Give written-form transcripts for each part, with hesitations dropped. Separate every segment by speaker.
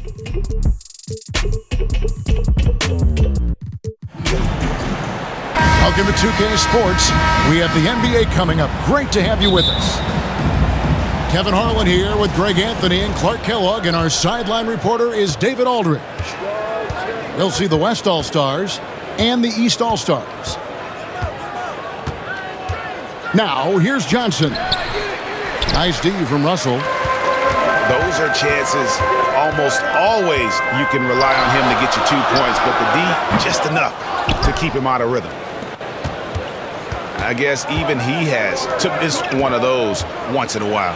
Speaker 1: Welcome to 2K Sports. We have the NBA coming up. Great to have you with us. Kevin Harlan here with Greg Anthony and Clark Kellogg, and our sideline reporter is David Aldridge. We'll see the West All-Stars and the East All-Stars. Now, here's Johnson. Nice D from Russell.
Speaker 2: Those are chances almost always you can rely on him to get you 2 points, but the D, just enough to keep him out of rhythm. I guess even he has to miss one of those once in a while.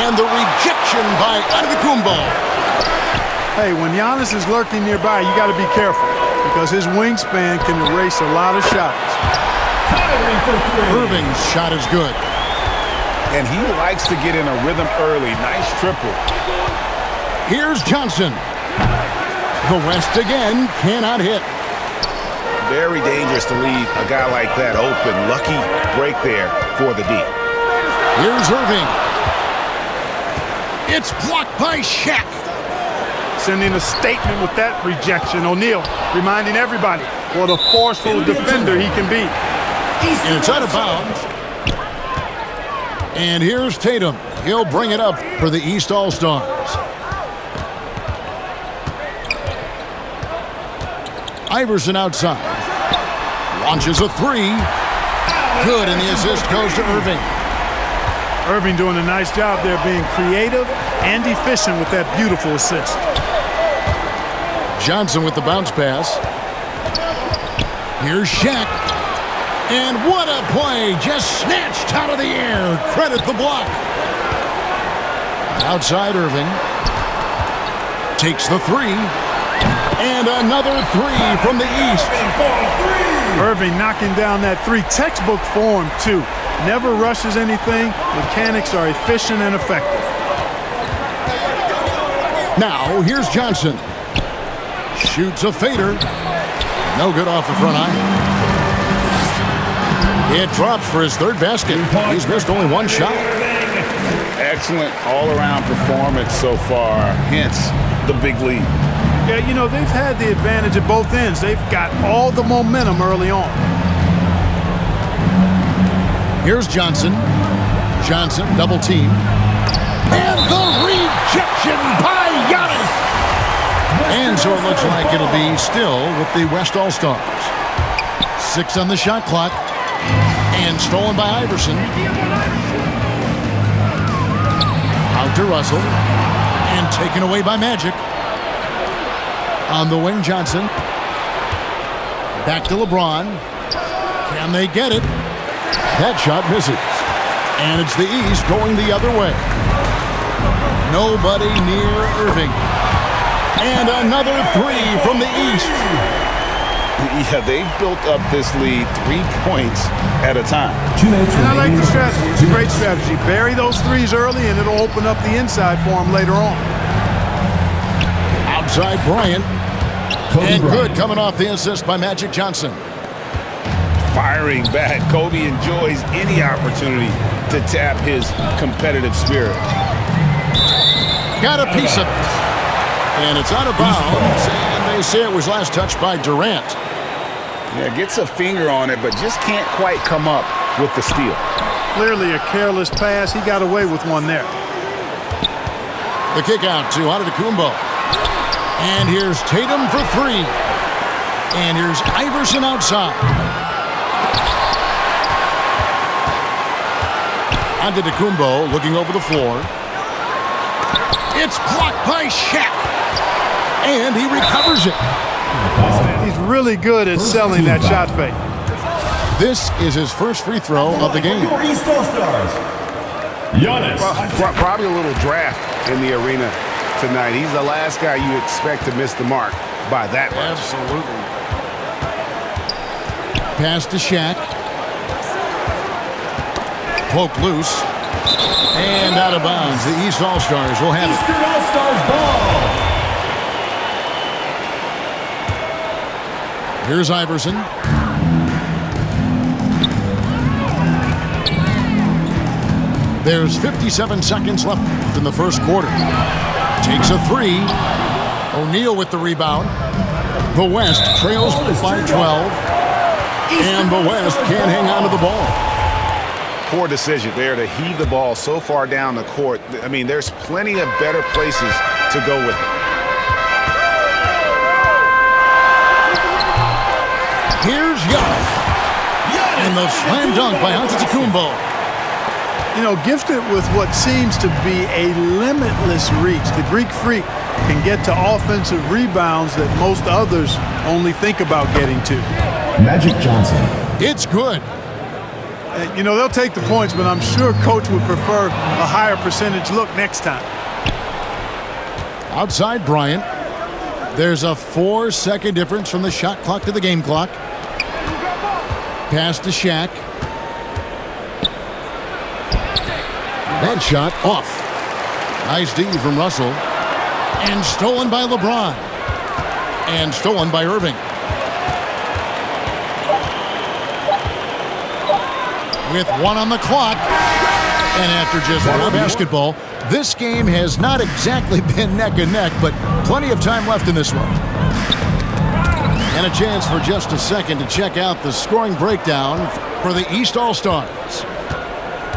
Speaker 1: And the rejection by Antetokounmpo.
Speaker 3: Hey, when Giannis is lurking nearby, you got to be careful because his wingspan can erase a lot of shots.
Speaker 1: Irving's shot is good.
Speaker 2: And he likes to get in a rhythm early. Nice triple.
Speaker 1: Here's Johnson. The West again cannot hit.
Speaker 2: Very dangerous to leave a guy like that open. Lucky break there for the D.
Speaker 1: Here's Irving. It's blocked by Shaq.
Speaker 3: Sending a statement with that rejection. O'Neal reminding everybody what a forceful defender he can be.
Speaker 1: And it's out of bounds. And here's Tatum. He'll bring it up for the East All-Stars. Iverson outside. Launches a three. Good, and the assist goes to Irving.
Speaker 3: Irving doing a nice job there being creative and efficient with that beautiful assist.
Speaker 1: Johnson with the bounce pass. Here's Shaq. And what a play. Just snatched out of the air. Credit the block. Outside Irving. Takes the three. And another three from the East.
Speaker 3: Irving knocking down that three. Textbook form, too. Never rushes anything. Mechanics are efficient and effective.
Speaker 1: Now, here's Johnson. Shoots a fader. No good off the front iron. It drops for his third basket. He's missed only one shot.
Speaker 2: Excellent all-around performance so far. Hence the big lead.
Speaker 3: Yeah, you know, they've had the advantage at both ends. They've got all the momentum early on.
Speaker 1: Here's Johnson. Johnson, double team. And the rejection by Giannis. And so it looks like it'll be still with the West All-Stars. 6 on the shot clock. And stolen by Iverson. Out to Russell. And taken away by Magic. On the wing, Johnson. Back to LeBron. Can they get it? That shot misses. And it's the East going the other way. Nobody near Irving. And another three from the East.
Speaker 2: Yeah, they've built up this lead 3 points at a time.
Speaker 3: And I like the strategy. It's a great strategy. Bury those threes early, and it'll open up the inside for them later on.
Speaker 1: Outside Bryant. And good coming off the assist by Magic Johnson.
Speaker 2: Firing back. Kobe enjoys any opportunity to tap his competitive spirit.
Speaker 1: Got a piece of it. And it's out of bounds. And they say it was last touched by Durant.
Speaker 2: Yeah, gets a finger on it, but just can't quite come up with the steal.
Speaker 3: Clearly a careless pass. He got away with one there.
Speaker 1: The kick out to Antetokounmpo. And here's Tatum for three. And here's Iverson outside. Antetokounmpo looking over the floor. It's blocked by Shaq. And he recovers it.
Speaker 3: He's really good at selling that shot fake.
Speaker 1: This is his first free throw of the game.
Speaker 4: East All-Stars. Giannis.
Speaker 2: Probably a little draft in the arena tonight. He's the last guy you expect to miss the mark by that much.
Speaker 1: Absolutely. Pass to Shaq. Poke loose. And out of bounds. The East All-Stars will have it.
Speaker 4: Eastern All-Stars ball.
Speaker 1: Here's Iverson. There's 57 seconds left in the first quarter. Takes a three. O'Neal with the rebound. The West trails by 12. And the West can't hang on to the ball.
Speaker 2: Poor decision there to heave the ball so far down the court. I mean, there's plenty of better places to go with it.
Speaker 1: Here's Giannis. And the slam dunk by Antetokounmpo.
Speaker 3: You know, gifted with what seems to be a limitless reach. The Greek Freak can get to offensive rebounds that most others only think about getting to.
Speaker 4: Magic Johnson.
Speaker 1: It's good.
Speaker 3: You know, they'll take the points, but I'm sure Coach would prefer a higher percentage look next time.
Speaker 1: Outside Bryant. There's a 4-second difference from the shot clock to the game clock. Pass to Shaq. That shot off. Nice D from Russell. And stolen by LeBron. And stolen by Irving. With 1 on the clock. And after just one basketball, this game has not exactly been neck and neck, but plenty of time left in this one. And a chance for just a second to check out the scoring breakdown for the East All-Stars.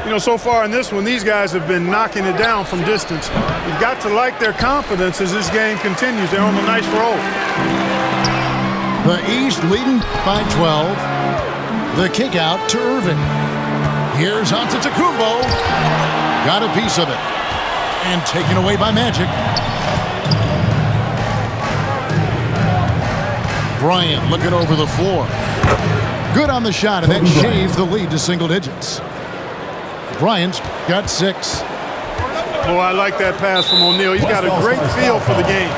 Speaker 3: You know, so far in this one, these guys have been knocking it down from distance. You've got to like their confidence as this game continues. They're on a nice roll.
Speaker 1: The East leading by 12. The kick out to Irving. Here's Antetokounmpo. Got a piece of it. And taken away by Magic. Bryant looking over the floor. Good on the shot, and that shaves the lead to single digits. Bryant's got 6.
Speaker 3: Oh, I like that pass from O'Neal. He's got a great feel for the game.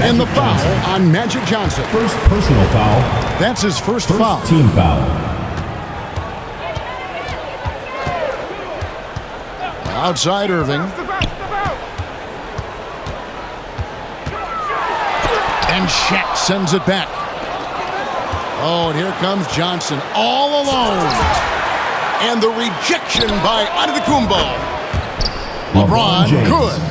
Speaker 1: And the foul on Magic Johnson.
Speaker 4: First personal foul.
Speaker 1: That's his first foul.
Speaker 4: Team foul.
Speaker 1: Outside Irving. And Shaq sends it back. Oh, and here comes Johnson all alone. And the rejection by Antetokounmpo. LeBron good.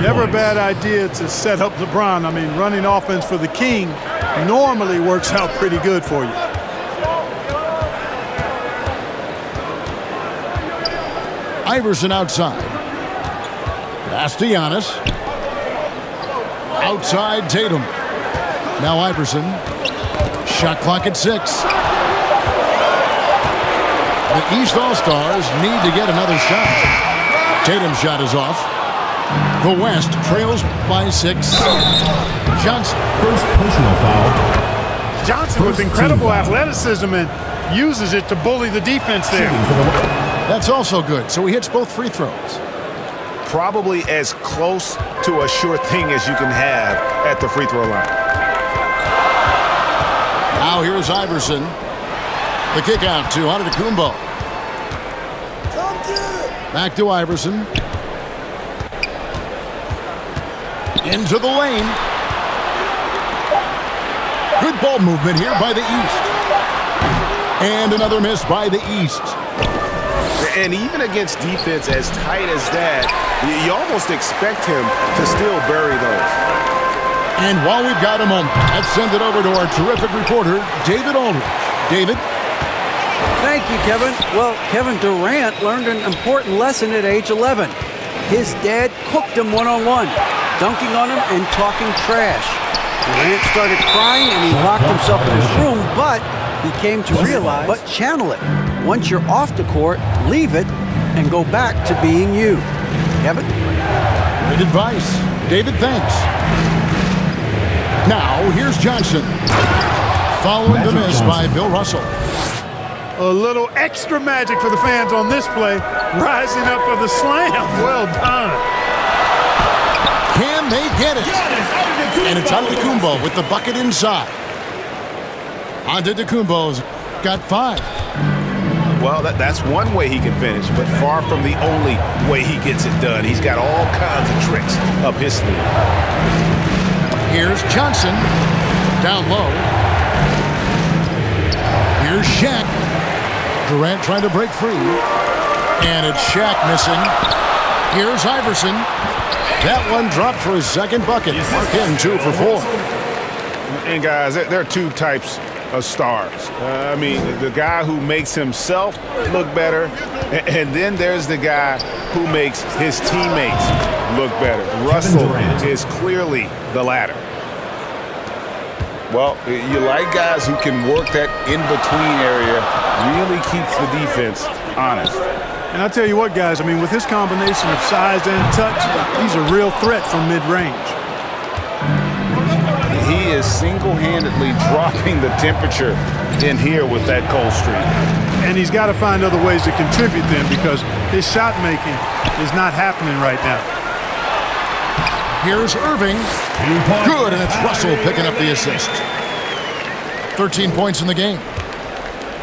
Speaker 3: Never a bad idea to set up LeBron. I mean, running offense for the King normally works out pretty good for you.
Speaker 1: Iverson outside. Pass to Giannis. Outside Tatum. Now Iverson. Shot clock at 6. The East All-Stars need to get another shot. Tatum's shot is off. The West trails by 6. Johnson.
Speaker 4: First personal foul.
Speaker 3: Johnson with incredible athleticism and uses it to bully the defense there.
Speaker 1: That's also good. So he hits both free throws.
Speaker 2: Probably as close to a sure thing as you can have at the free throw line.
Speaker 1: Now here's Iverson. The kick out to Antetokounmpo. Back to Iverson. Into the lane. Good ball movement here by the East. And another miss by the East.
Speaker 2: And even against defense as tight as that, you almost expect him to still bury those.
Speaker 1: And while we've got a moment, let's send it over to our terrific reporter, David Aldridge. David?
Speaker 5: Thank you, Kevin. Well, Kevin Durant learned an important lesson at age 11. His dad cooked him one-on-one, dunking on him and talking trash. Durant started crying and he locked himself in his room, but he came to realize, but channel it. Once you're off the court, leave it and go back to being you. Kevin?
Speaker 1: Great advice. David, thanks. Now, here's Johnson. Following the miss by Bill Russell.
Speaker 3: A little extra magic for the fans on this play. Rising up for the slam. Well done.
Speaker 1: Can they get it? And it's Antetokounmpo with the bucket inside. Antetokounmpo's got 5.
Speaker 2: Well, that's one way he can finish, but far from the only way he gets it done. He's got all kinds of tricks up his sleeve.
Speaker 1: Here's Johnson. Down low. Here's Shaq. Durant trying to break free. And it's Shaq missing. Here's Iverson. That one dropped for his second bucket. Mark him 2 for 4.
Speaker 2: And guys, there are two types of stars. I mean, the guy who makes himself look better, and then there's the guy who makes his teammates look better. Russell is clearly the latter. Well, you like guys who can work that in-between area, really keeps the defense honest.
Speaker 3: And I'll tell you what, guys, I mean, with his combination of size and touch, he's a real threat from mid-range.
Speaker 2: He is single-handedly dropping the temperature in here with that cold streak.
Speaker 3: And he's got to find other ways to contribute then, because his shot making is not happening right now.
Speaker 1: Here's Irving. Good, and it's Russell picking up the assist. 13 points in the game.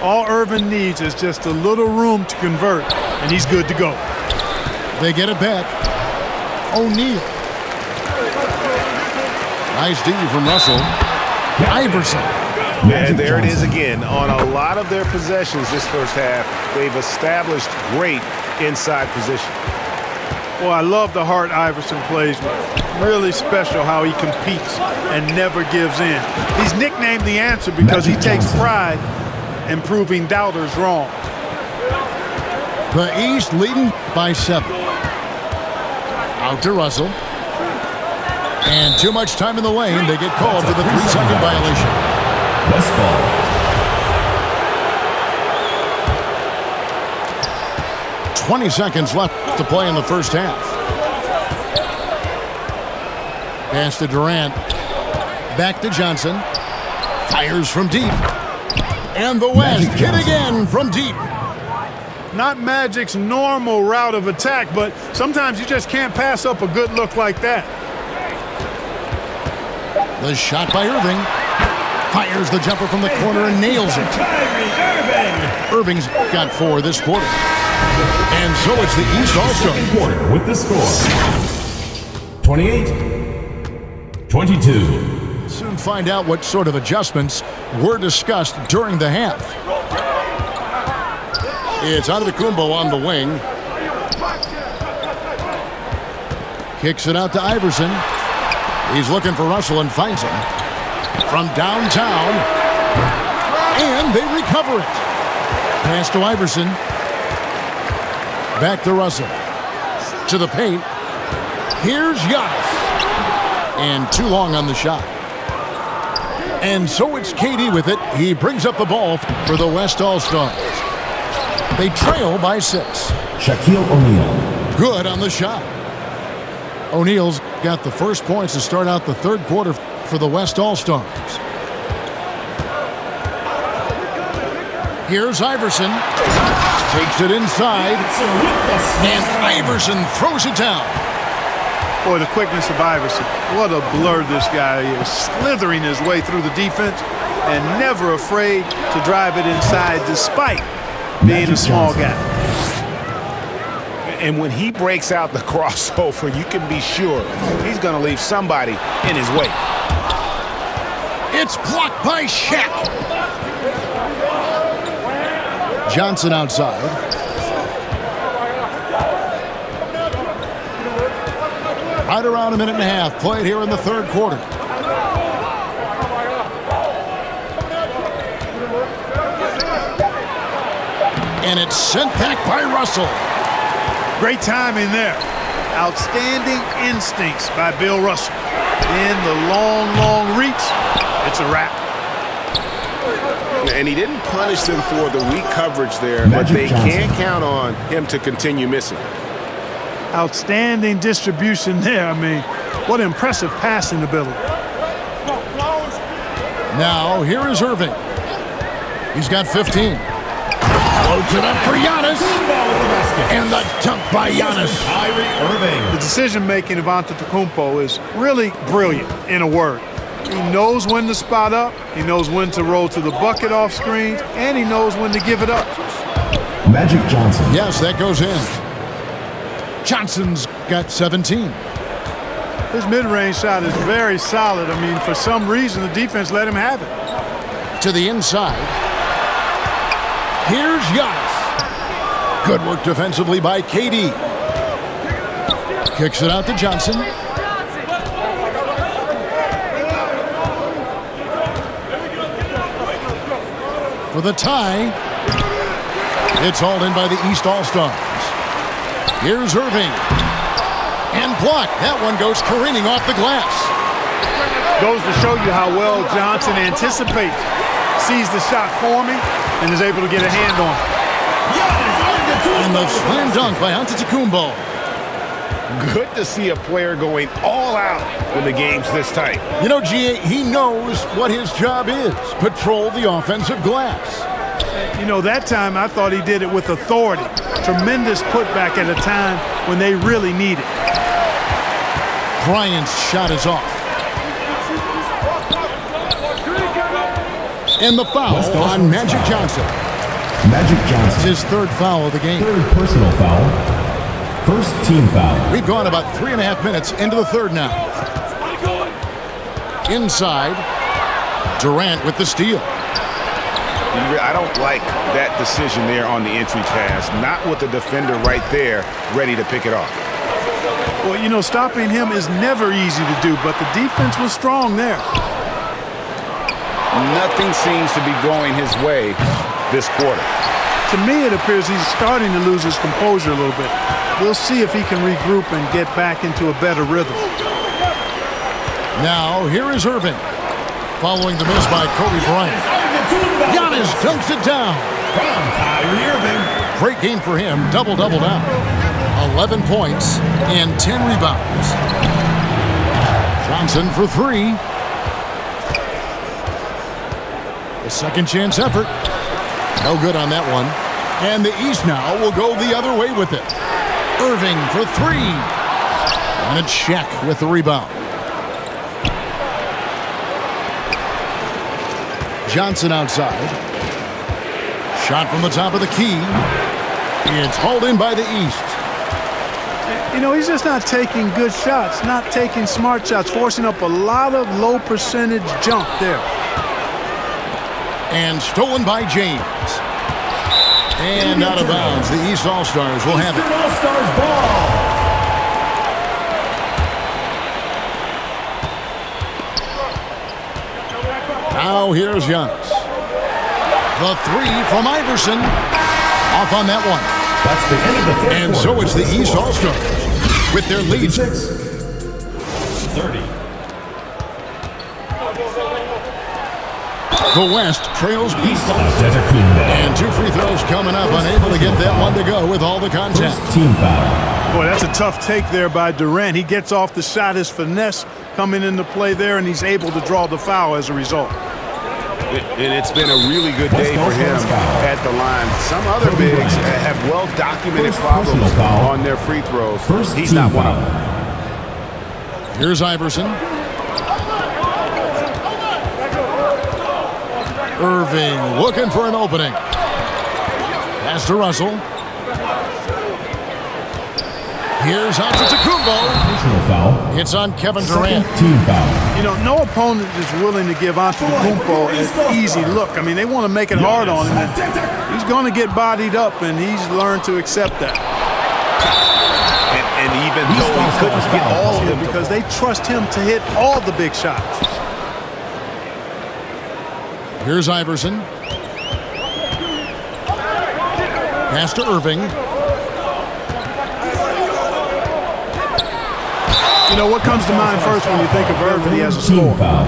Speaker 3: All Irving needs is just a little room to convert, and he's good to go.
Speaker 1: They get it back. O'Neal. Nice D from Russell. Iverson.
Speaker 2: And there it is again. On a lot of their possessions this first half, they've established great inside position.
Speaker 3: Well, I love the heart Iverson plays with. Really special how he competes and never gives in. He's nicknamed the answer because he takes pride in proving doubters wrong.
Speaker 1: The East leading by 7. Out to Russell. And too much time in the lane. They get called for the 3-second violation.
Speaker 4: West ball.
Speaker 1: 20 seconds left to play in the first half. Pass to Durant. Back to Johnson. Fires from deep. And the West hit again from deep.
Speaker 3: Not Magic's normal route of attack, but sometimes you just can't pass up a good look like that.
Speaker 1: The shot by Irving. Fires the jumper from the corner and nails it. Irving's got 4 this quarter. And so it's the East All-Star
Speaker 4: Quarter with the score 28-22.
Speaker 1: Soon find out what sort of adjustments were discussed during the half. It's Antetokounmpo on the wing. Kicks it out to Iverson. He's looking for Russell and finds him. From downtown. And they recover it. Pass to Iverson. Back to Russell. To the paint. Here's Giannis. And too long on the shot. And so it's KD with it. He brings up the ball for the West All-Stars. They trail by 6.
Speaker 4: Shaquille O'Neal.
Speaker 1: Good on the shot. O'Neal's got the first points to start out the third quarter for the West All-Stars. Here's Iverson. Takes it inside. And Iverson throws it down.
Speaker 3: Boy, the quickness of Iverson. What a blur this guy is. Slithering his way through the defense and never afraid to drive it inside despite being a small guy.
Speaker 2: And when he breaks out the crossover, you can be sure he's going to leave somebody in his way.
Speaker 1: It's blocked by Shaq. Johnson outside. Right around a minute and a half played here in the third quarter. And it's sent back by Russell.
Speaker 3: Great timing there. Outstanding instincts by Bill Russell. In the long reach, it's a wrap.
Speaker 2: And he didn't punish them for the weak coverage there, but they can't count on him to continue missing.
Speaker 3: Outstanding distribution there. I mean, what impressive passing ability.
Speaker 1: Now, here is Irving. He's got 15. Loads it up for Giannis. And the dunk by Giannis.
Speaker 3: The decision-making of Antetokounmpo is really brilliant, in a word. He knows when to spot up, he knows when to roll to the bucket off screens, and he knows when to give it up.
Speaker 4: Magic Johnson.
Speaker 1: Yes, that goes in. Johnson's got 17.
Speaker 3: His mid-range shot is very solid. I mean, for some reason, the defense let him have it.
Speaker 1: To the inside. Here's Giannis. Good work defensively by KD. Kicks it out to Johnson. For the tie. It's hauled in by the East All-Stars. Here's Irving. And blocked. That one goes careening off the glass.
Speaker 3: Goes to show you how well Johnson anticipates. Sees the shot forming and is able to get a hand on it.
Speaker 1: And the slam dunk by Antetokounmpo.
Speaker 2: Good to see a player going all out when the game's this tight.
Speaker 1: You know, G.A., he knows what his job is. Patrol the offensive glass.
Speaker 3: You know, that time I thought he did it with authority. Tremendous putback at a time when they really need it.
Speaker 1: Bryant's shot is off. And the foul on Magic Johnson.
Speaker 4: Magic Johnson.
Speaker 1: His third foul of the game.
Speaker 4: Third personal foul. First team foul.
Speaker 1: We've gone about 3.5 minutes into the third now. Inside, Durant with the steal.
Speaker 2: I don't like that decision there on the entry pass. Not with the defender right there ready to pick it off.
Speaker 3: Well, you know, stopping him is never easy to do, but the defense was strong there.
Speaker 2: Nothing seems to be going his way this quarter.
Speaker 3: To me, it appears he's starting to lose his composure a little bit. We'll see if he can regroup and get back into a better rhythm.
Speaker 1: Now, here is Irving. Following the miss by Kobe Bryant. Giannis dunks it down. Great game for him. Double-double now. 11 points and 10 rebounds. Johnson for three. A second chance effort. No good on that one. And the East now will go the other way with it. Irving for three. And it's Shaq with the rebound. Johnson outside. Shot from the top of the key. It's hauled in by the East.
Speaker 3: You know, he's just not taking good shots, not taking smart shots, forcing up a lot of low percentage jump there.
Speaker 1: And stolen by James. And out of bounds. The East All-Stars will have it.
Speaker 4: All-Stars ball.
Speaker 1: Now here's Giannis. The three from Iverson. Off on that one.
Speaker 4: That's the end of the third
Speaker 1: And
Speaker 4: quarter.
Speaker 1: so it's the East All-Stars with their lead.
Speaker 4: 30.
Speaker 1: The West trails East.
Speaker 4: Antetokounmpo.
Speaker 1: And two free throws coming up. Unable to get that one to go with all the contact.
Speaker 4: First team foul.
Speaker 3: Boy, that's a tough take there by Durant. He gets off the shot, his finesse coming into play there, and he's able to draw the foul as a result.
Speaker 2: And it's been a really good day for him at the line. Some other bigs have well-documented problems on their free throws. He's not one of them.
Speaker 1: Here's Iverson. Irving looking for an opening. Pass to Russell. Here's Antetokounmpo.
Speaker 4: Personal foul.
Speaker 1: It's on Kevin Durant.
Speaker 4: Second team foul.
Speaker 3: You know, no opponent is willing to give Antetokounmpo an easy look. I mean, they want to make it hard on him. He's going to get bodied up, and he's learned to accept that.
Speaker 2: And even though he couldn't get all of them
Speaker 3: because they trust him to hit all the big shots.
Speaker 1: Here's Iverson. Pass to Irving.
Speaker 3: You know, what comes to mind first when you think of Irving? He has a
Speaker 4: Team
Speaker 3: score.
Speaker 4: foul.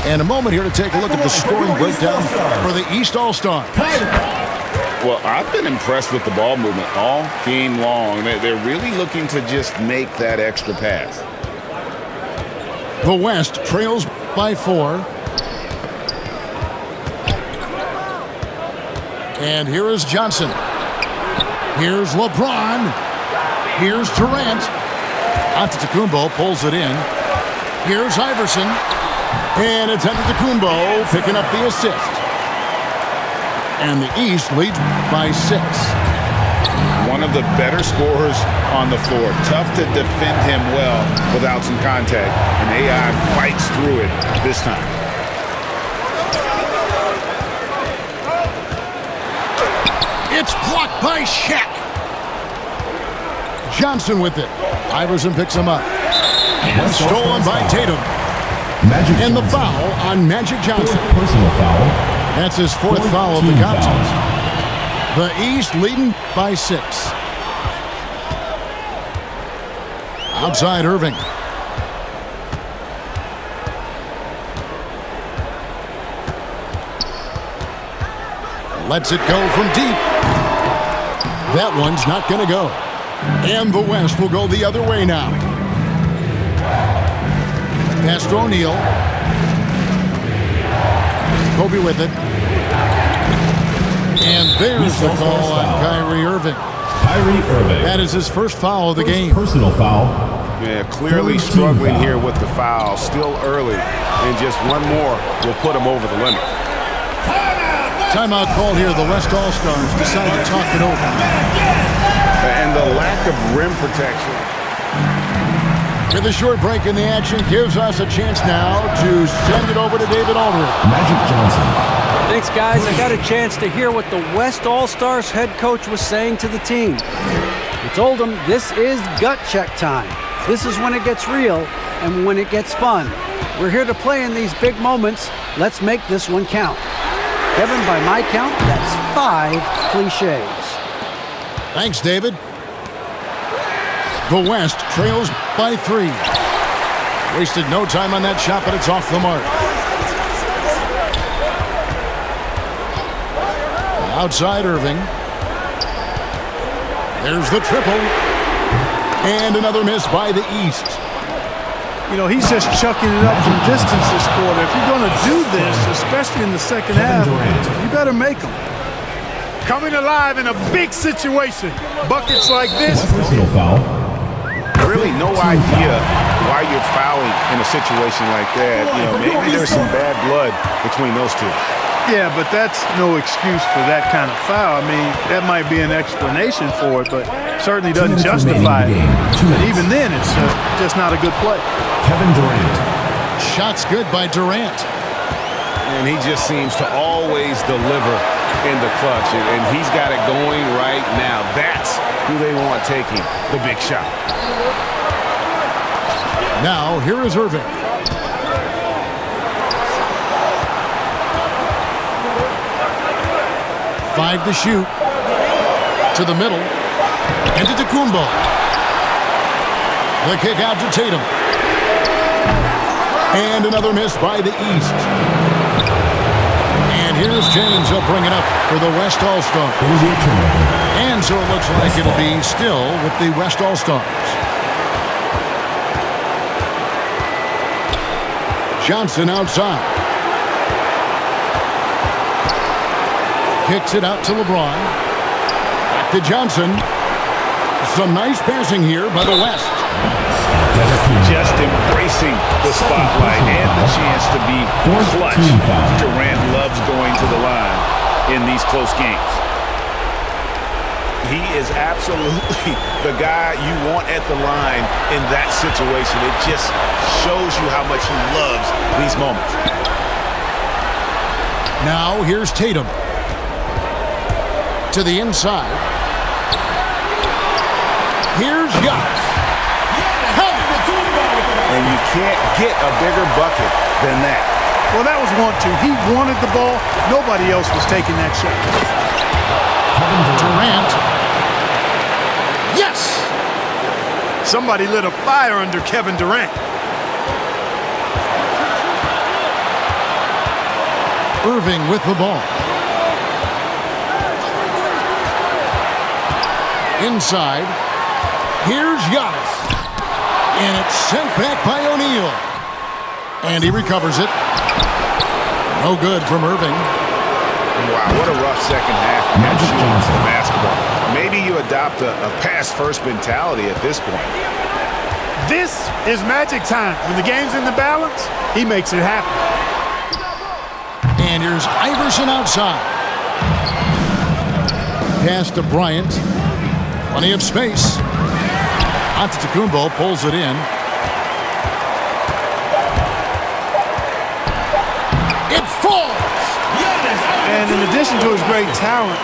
Speaker 1: And a moment here to take a look at the scoring breakdown for the East All-Stars.
Speaker 2: Well, I've been impressed with the ball movement all game long. They're really looking to just make that extra pass.
Speaker 1: The West trails by 4. And here is Johnson. Here's LeBron. Here's Durant. Antetokounmpo pulls it in. Here's Iverson. And it's Antetokounmpo picking up the assist. And the East leads by 6.
Speaker 2: One of the better scorers on the floor. Tough to defend him well without some contact. And AI fights through it this time.
Speaker 1: It's blocked by Shaq. Johnson with it. Iverson picks him up. And stolen by Tatum.
Speaker 4: Magic
Speaker 1: And the
Speaker 4: Johnson.
Speaker 1: foul on Magic Johnson.
Speaker 4: Fourth personal foul.
Speaker 1: That's his fourth foul of the
Speaker 4: team
Speaker 1: contest. The East leading by 6. Outside Irving. Lets it go from deep. That one's not going to go. And the West will go the other way now. Pass to O'Neal. Kobe with it. And there's the call on Kyrie Irving.
Speaker 4: Kyrie Irving.
Speaker 1: That is his first foul of the
Speaker 4: First
Speaker 1: game.
Speaker 4: personal foul.
Speaker 2: Yeah, clearly
Speaker 4: Third team
Speaker 2: struggling
Speaker 4: foul.
Speaker 2: here with the foul. Still early. And just one more will put him over the limit.
Speaker 1: Timeout called here. The West All-Stars decide to talk it over.
Speaker 2: And the lack of rim protection.
Speaker 1: With a short break in the action gives us a chance now to send it over to David Aldridge.
Speaker 4: Magic Johnson.
Speaker 5: Thanks, guys. I got a chance to hear what the West All-Stars head coach was saying to the team. He told them this is gut check time. This is when it gets real and when it gets fun. We're here to play in these big moments. Let's make this one count. Kevin, by my count, that's 5 cliches.
Speaker 1: Thanks, David. The West trails by 3. Wasted no time on that shot, but it's off the mark. Outside Irving. There's the triple. And another miss by the East.
Speaker 3: You know, he's just chucking it up from distance this quarter. If you're going to do this, especially in the second half, you better make them. Coming alive in a big situation. Buckets like this.
Speaker 4: Personal foul.
Speaker 2: Really no idea why you're fouling in a situation like that. You know, maybe there's some bad blood between those two.
Speaker 3: Yeah, but that's no excuse for that kind of foul. I mean, that might be an explanation for it, but certainly doesn't
Speaker 4: 2 minutes
Speaker 3: justify it.
Speaker 4: remaining in the game. 2 minutes.
Speaker 3: Even then, it's just not a good play.
Speaker 4: Kevin Durant.
Speaker 1: Shot's good by Durant.
Speaker 2: And he just seems to always deliver in the clutch. And he's got it going right now. That's who they want taking the big shot.
Speaker 1: Now, here is Irving. Five to shoot. To the middle. And to Tacumbo. The kick out to Tatum. And another miss by the East. And here's James. He'll bring it up for the West All-Stars.
Speaker 4: It'll be a turnover.
Speaker 1: And so it looks like it'll be still with the West All-Stars. Johnson outside. Kicks it out to LeBron. Back to Johnson. Some nice passing here by the West.
Speaker 2: Just embracing the spotlight and the chance to be clutch. Durant loves going to the line in these close games. He is absolutely the guy you want at the line in that situation. It just shows you how much he loves these moments.
Speaker 1: Now here's Tatum. To the inside. Here's Giannis.
Speaker 2: And you can't get a bigger bucket than that.
Speaker 3: Well, that was 1-2. He wanted the ball. Nobody else was taking that shot.
Speaker 1: Durant. Yes!
Speaker 3: Somebody lit a fire under Kevin Durant.
Speaker 1: Irving with the ball. Inside. Here's Giannis. And it's sent back by O'Neal. And he recovers it. No good from Irving.
Speaker 2: Wow, what a rough second half.
Speaker 4: Magic Johnson.
Speaker 2: Basketball. Maybe you adopt a pass-first mentality at this point.
Speaker 3: This is Magic time. When the game's in the balance, he makes it happen.
Speaker 1: And here's Iverson outside. Pass to Bryant. Plenty of space. Antetokounmpo pulls it in. It falls!
Speaker 3: And in addition to his great talent,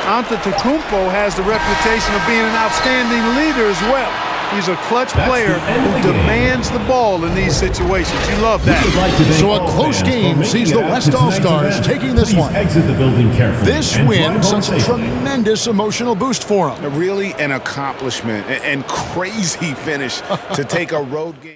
Speaker 3: Antetokounmpo has the reputation of being an outstanding leader as well. He's a clutch player who demands the ball in these situations. You love that.
Speaker 1: So a close game sees the West All-Stars taking this one.
Speaker 4: Exit the building carefully.
Speaker 1: This win sets a tremendous emotional boost for them.
Speaker 2: Really an accomplishment and crazy finish to take a road game.